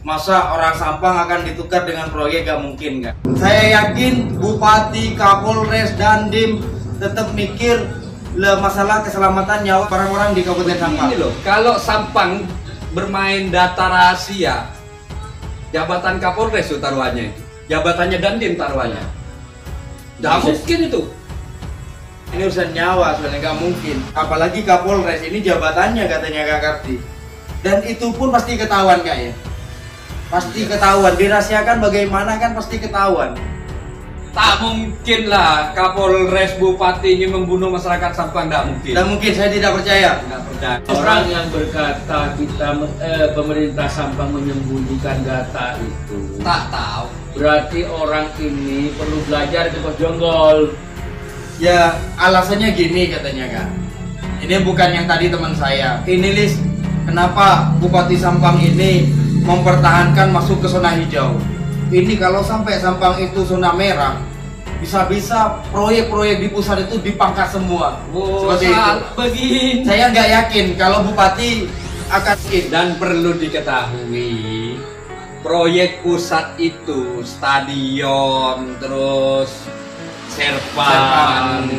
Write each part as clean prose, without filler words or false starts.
Masa orang Sampang akan ditukar dengan proyek? Gak mungkin kan? Saya yakin Bupati, Kapolres, Dandim tetap mikir masalah keselamatan nyawa orang-orang di Kabupaten Sampang. Ini loh, kalau Sampang bermain data rahasia, jabatan Kapolres itu taruhannya itu, jabatannya Dandim taruhannya. Gak mungkin itu. Ini urusan nyawa sebenarnya, nggak mungkin. Apalagi Kapolres ini jabatannya katanya Kak Karti. Dan itu pun pasti ketahuan Kak ya. Pasti ketahuan, dirahasiakan bagaimana kan pasti ketahuan. Tak mungkin lah Kapolres Bupati ingin membunuh masyarakat Sampang, tidak mungkin. Tidak mungkin, saya tidak percaya. Tidak percaya. Orang yang berkata pemerintah Sampang menyembunyikan data itu, Tak tahu. berarti orang ini perlu belajar ke Pos Jonggol. Ya alasannya gini katanya Kak. Ini bukan yang tadi teman saya. Ini list kenapa Bupati Sampang ini mempertahankan masuk ke zona hijau. Ini kalau sampai Sampang itu zona merah, bisa-bisa proyek-proyek di pusat itu dipangkas semua. Seperti itu. Begini. Saya nggak yakin kalau Bupati akan Dan perlu diketahui, proyek pusat itu stadion, terus Serpong,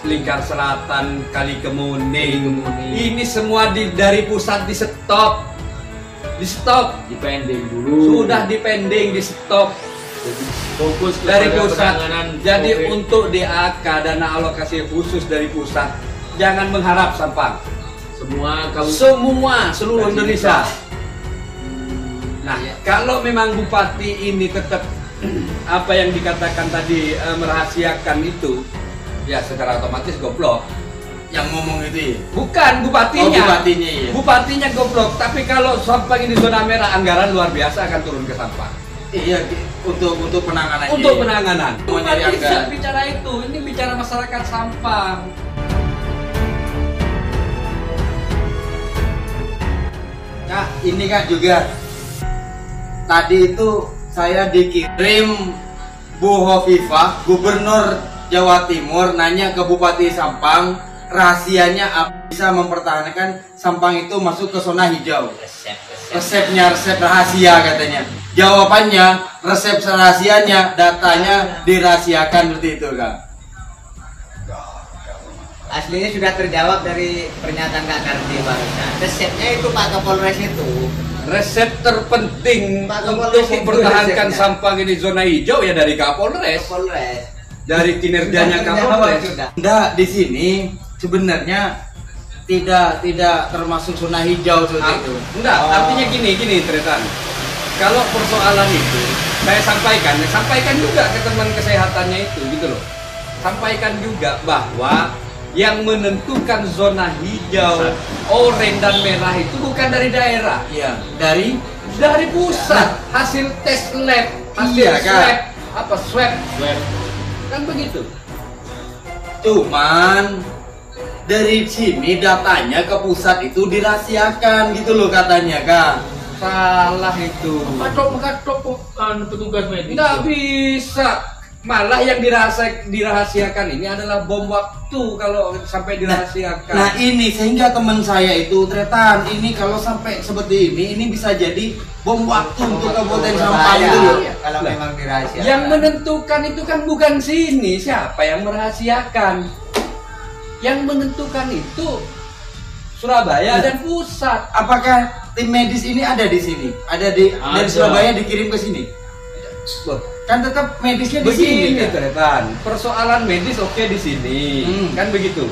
Lingkar Selatan, Kali Kemuning. Ini semua dari pusat di stop, Dipending dulu. sudah dipending, di stop Fokus dari kepada pusat. penanganan Jadi COVID. untuk DAK, dana alokasi khusus dari pusat, jangan mengharap Sampang. semua Seluruh Indonesia. Nah, kalau memang Bupati ini tetap apa yang dikatakan tadi merahasiakan itu, ya secara otomatis goblok. yang ngomong itu ya? Bukan bupatinya. Oh, bupatinya ya. Bupatinya goblok. Tapi kalau Sampang ini zona merah, anggaran luar biasa akan turun ke Sampang. Iya, untuk penanganan. Untuk penanganan. Mau Bukan nyari bisa anggaran. bicara itu. Ini bicara masyarakat Sampang. Kak, ini Kak juga. Tadi itu saya dikirim Bu Hovifah, Gubernur Jawa Timur, nanya ke Bupati Sampang, rahasianya apa bisa mempertahankan Sampang itu masuk ke zona hijau. Resepnya resep rahasia katanya. Jawabannya resep rahasianya, datanya dirahasiakan seperti itu Kak. Aslinya sudah terjawab dari pernyataan Kak Karti barusan. Resepnya itu Pak Kapolres itu. Resep terpenting Pak untuk Kapolres itu mempertahankan resepnya. Sampang ini zona hijau ya dari Kapolres. Kapolres. Dari kinerjanya Sudah Kapolres. sudah. Enggak, di sini sebenarnya tidak termasuk zona hijau seperti itu. Enggak, artinya gini Tretan. Kalau persoalan itu saya sampaikan juga ke teman kesehatannya itu gitu loh. Sampaikan juga bahwa yang menentukan zona hijau, oranye dan merah itu bukan dari daerah, Iya, dari pusat. Hasil tes lab, hasil Iya, Kak. swab, kan begitu. Cuman dari sini datanya ke pusat itu dirahasiakan gitu loh katanya Kak. Salah itu. Makatok petugas medis. Nggak bisa. Malah yang dirahasiakan ini adalah bom waktu kalau sampai dirahasiakan. Nah ini sehingga teman saya itu Tretan, ini kalau sampai seperti ini bisa jadi bom waktu untuk Kabupaten Sampang Bahaya, itu loh. kalau memang dirahasiakan. Yang menentukan itu kan bukan sini. Siapa yang merahasiakan? Yang menentukan itu Surabaya dan pusat. Apakah tim medis ini ada di sini? Ada dari Ada. Surabaya dikirim ke sini? Loh, Kan tetap medisnya di sini. begini Kak. Tretan. Persoalan medis oke di sini. Kan begitu.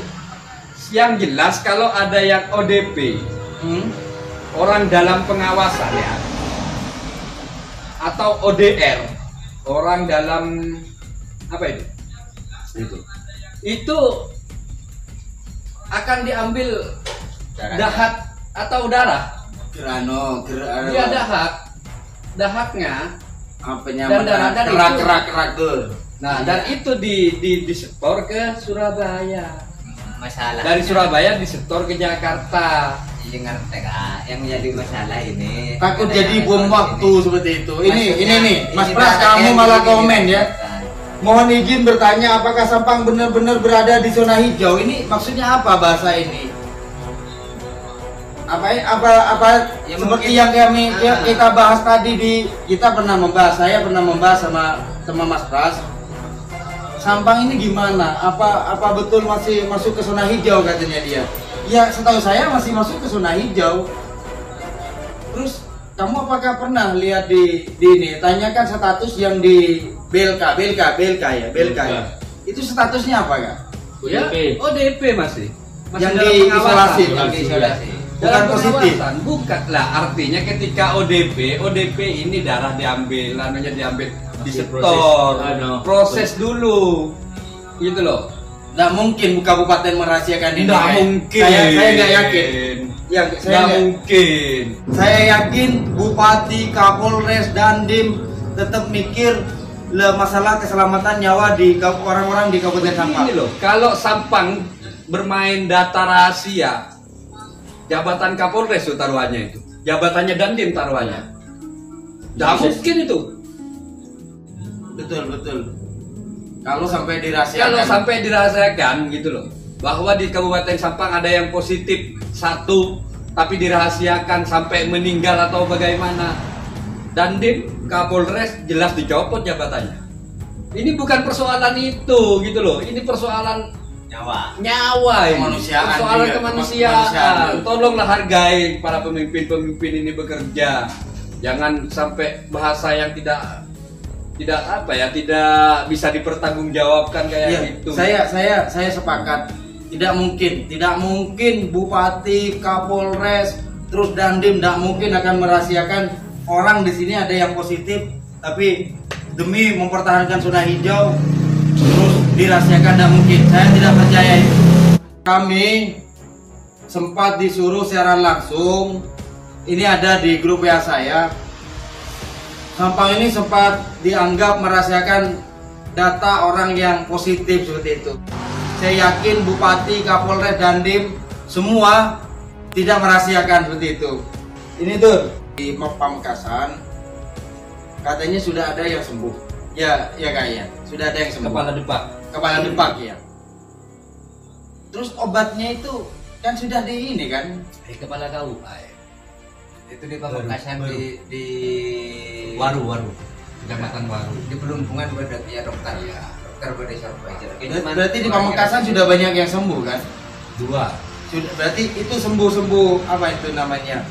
Yang jelas kalau ada yang ODP, orang dalam pengawasan ya, atau ODR, orang dalam apa itu akan diambil dahat atau darah. Gerano, Dia dahatnya, apanya Dan darah itu. kerak tuh. nah dan itu disetor ke Surabaya. Masalah. Dari Surabaya disetor ke Jakarta. Iya ngerti Kak. Yang jadi masalah ini. Takut ada jadi yang bom soal waktu ini. seperti itu. Maksudnya, Ini nih, Mas ini Pras, data kamu yang malah begini, komen ya. kan. Mohon izin bertanya, apakah Sampang benar-benar berada di zona hijau? Ini maksudnya apa bahasa ini? apa Ya, seperti mungkin. yang kami Ah. kita bahas tadi saya pernah membahas sama Mas Pras. Sampang ini gimana? Apa betul masih masuk ke zona hijau katanya dia? Ya setahu saya masih masuk ke zona hijau. Terus kamu apakah pernah lihat di ini? Tanyakan status yang di BLK ya. Itu statusnya apa kak? Ya, ODP. ODP masih Yang dalam diisolasi. pengawasan. Yang diisolasi. Bukan Dalam positif. pengawasan, bukan lah. Artinya ketika ODP ini darah diambil, namanya diambil, disetor, proses dulu, gitu loh. Nggak mungkin Kabupaten merahasiakan ini. Nggak Kak. mungkin. Saya nggak yakin. Ya, Nggak mungkin. Saya yakin Bupati, Kapolres, Dandim tetap mikir masalah keselamatan nyawa di orang-orang di Kabupaten Sampang. Ini loh, kalau Sampang bermain data rahasia, jabatan Kapolres itu taruhannya itu, jabatannya Dandim taruhannya. Nggak mungkin itu. Betul. Kalau sampai dirahasiakan. Kalau sampai dirahasiakan gitu loh, bahwa di Kabupaten Sampang ada yang positif satu, tapi dirahasiakan sampai meninggal atau bagaimana, Dandim, Kapolres jelas dicopot jabatannya. Ini bukan persoalan itu gitu loh, ini persoalan Nyawa. nyawa ini. Kemanusiaan Persoalan juga, kemanusiaan. kemanusiaan. Tolonglah hargai para pemimpin ini bekerja. Jangan sampai bahasa yang tidak bisa dipertanggungjawabkan kayak Ya, gitu. saya sepakat. Tidak mungkin Bupati, Kapolres, terus Dandim tidak mungkin akan merahasiakan orang di sini ada yang positif, tapi demi mempertahankan zona hijau terus dirahasiakan tidak mungkin. Saya tidak percaya itu. Kami sempat disuruh secara langsung. Ini ada di grup WA saya. Sampang ini sempat dianggap merahasiakan data orang yang positif seperti itu. Saya yakin Bupati, Kapolres, Dandim semua tidak merahasiakan seperti itu. Ini tuh di Pamekasan katanya sudah ada yang sembuh. Ya kak ya, sudah ada yang sembuh. Kepala depak ya. Terus obatnya itu kan sudah di ini kan? Kepala kau. Itu di Pamekasan di Waru. Kecamatan Waru. di Pelumpungan berarti ya dokter. Dokter berdesa Surabaya. Berarti di Pamekasan sudah banyak yang sembuh kan? 2. Sudah, berarti itu sembuh apa itu namanya?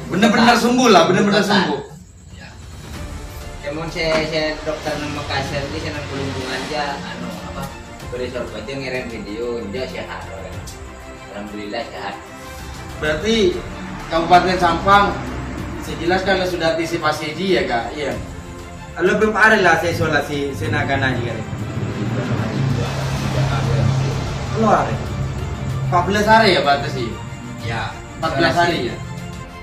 Benar-benar sembuh lah, benar-benar sembuh. Kemudian saya dokter Makassar ini senang Pelumpungan aja berdesa Surabaya ngirim video dia sehat. Alhamdulillah sehat. Berarti Kabupaten Sampang sejelas kalau sudah antisipasi dia kak, iya. Kalau belum ada lah saya isolasi senakan aja kan. Keluar. 14 hari ya batasi. Ya, 14 hari ya.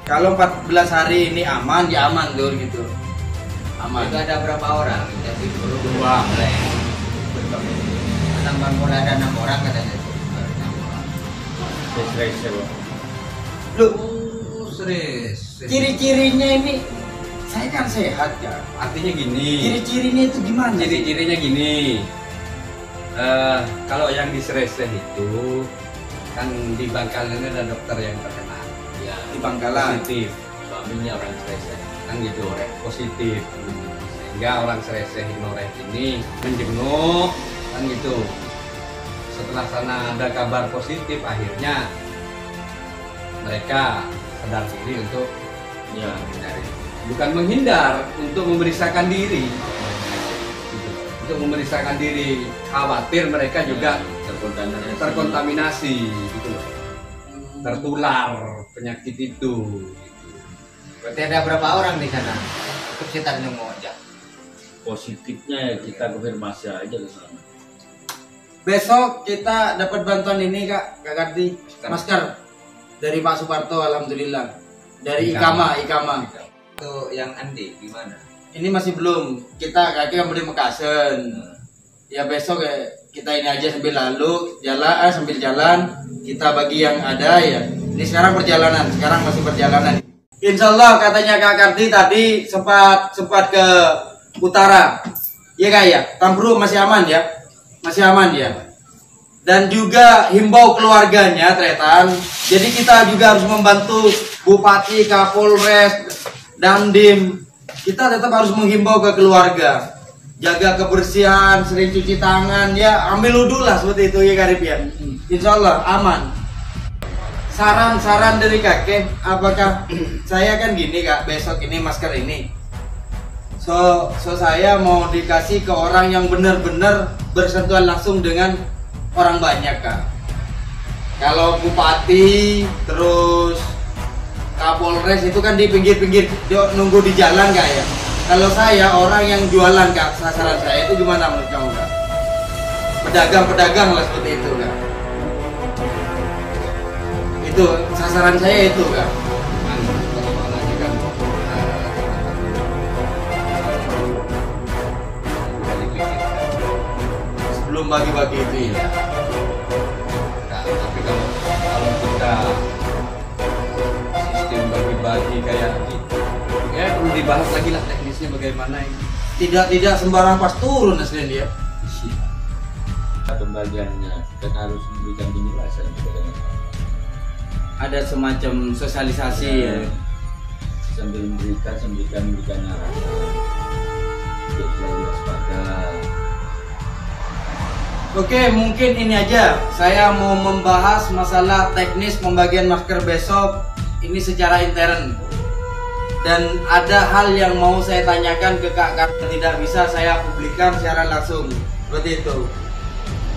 Kalau 14 hari ini aman ya aman Dur gitu. Aman. Itu ada berapa orang? Jadi perlu 2. tambah mulai ada 6 orang katanya. Lu Serius. ciri-cirinya ini saya kan sehat kan. Artinya gini. Ciri-cirinya itu gimana? Ciri-cirinya gini. Kalau yang di Sereseh itu kan di Bangkalan ada dokter yang terkenal. Ya, Di Bangkalan. Positif. suaminya orang Sereseh. Kan gitu, positif. Sehingga orang Sereseh Noreh ini menjenguk kan gitu. Setelah sana ada kabar positif, akhirnya mereka sadar diri untuk Ya, bukan menghindar, untuk memeriksakan diri. Gitu. Untuk memeriksakan diri, khawatir mereka juga terkontaminasi gitu loh. Tertular penyakit itu. Berarti ada berapa orang di sana? Untuk sekitar nemu aja. positifnya ya kita konfirmasi aja ke sana. Besok kita dapat bantuan ini kak Karti, masker dari Pak Suparto, alhamdulillah. Dari Ikama. Itu yang Andi gimana? Ini masih belum. Kita kakek beli Mekasen. Ya besok kita ini aja sambil sambil jalan kita bagi yang ada ya. Ini sekarang masih perjalanan. Insya Allah katanya Kak Karti tadi sempat ke utara. Ya kak ya, Tamburu masih aman ya. dan juga himbau keluarganya Tretan. Jadi kita juga harus membantu Bupati, Kapolres, Dandim. Kita tetap harus menghimbau ke keluarga, jaga kebersihan, sering cuci tangan, ya ambil wudhu lah seperti itu ya Karib ya. Insya Allah aman. Saran-saran dari kakek, apakah saya kan gini kak, besok ini masker ini, so saya mau dikasih ke orang yang benar-benar bersentuhan langsung dengan orang banyak kak. Kalau bupati terus Kapolres itu kan di pinggir-pinggir nunggu di jalan kak ya. Kalau saya orang yang jualan kak, sasaran saya itu gimana menurut kamu kak? Pedagang-pedagang lah seperti itu kak. Itu sasaran saya itu kak. Persoalannya kan Sebelum bagi-bagi itu ya. Nah, tapi kalau kita sistem bagi-bagi kayak gitu, ya perlu dibahas lagi lah teknisnya bagaimana ini. Tidak sembarang pas turun aslinya dia. Pembagiannya kita harus memberikan penjelasan kepada masyarakat. Ada semacam sosialisasi ya. Sambil memberikan arahan untuk selalu waspada. Oke, mungkin ini aja. Saya mau membahas masalah teknis pembagian masker besok ini secara intern. Dan ada hal yang mau saya tanyakan ke kak, tidak bisa saya publikkan secara langsung. Seperti itu.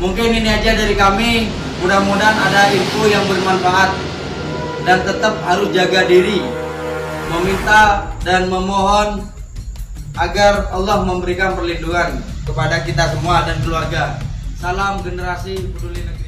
Mungkin ini aja dari kami. Mudah-mudahan ada info yang bermanfaat. Dan tetap harus jaga diri. Meminta dan memohon agar Allah memberikan perlindungan kepada kita semua dan keluarga. Salam generasi peduli negara.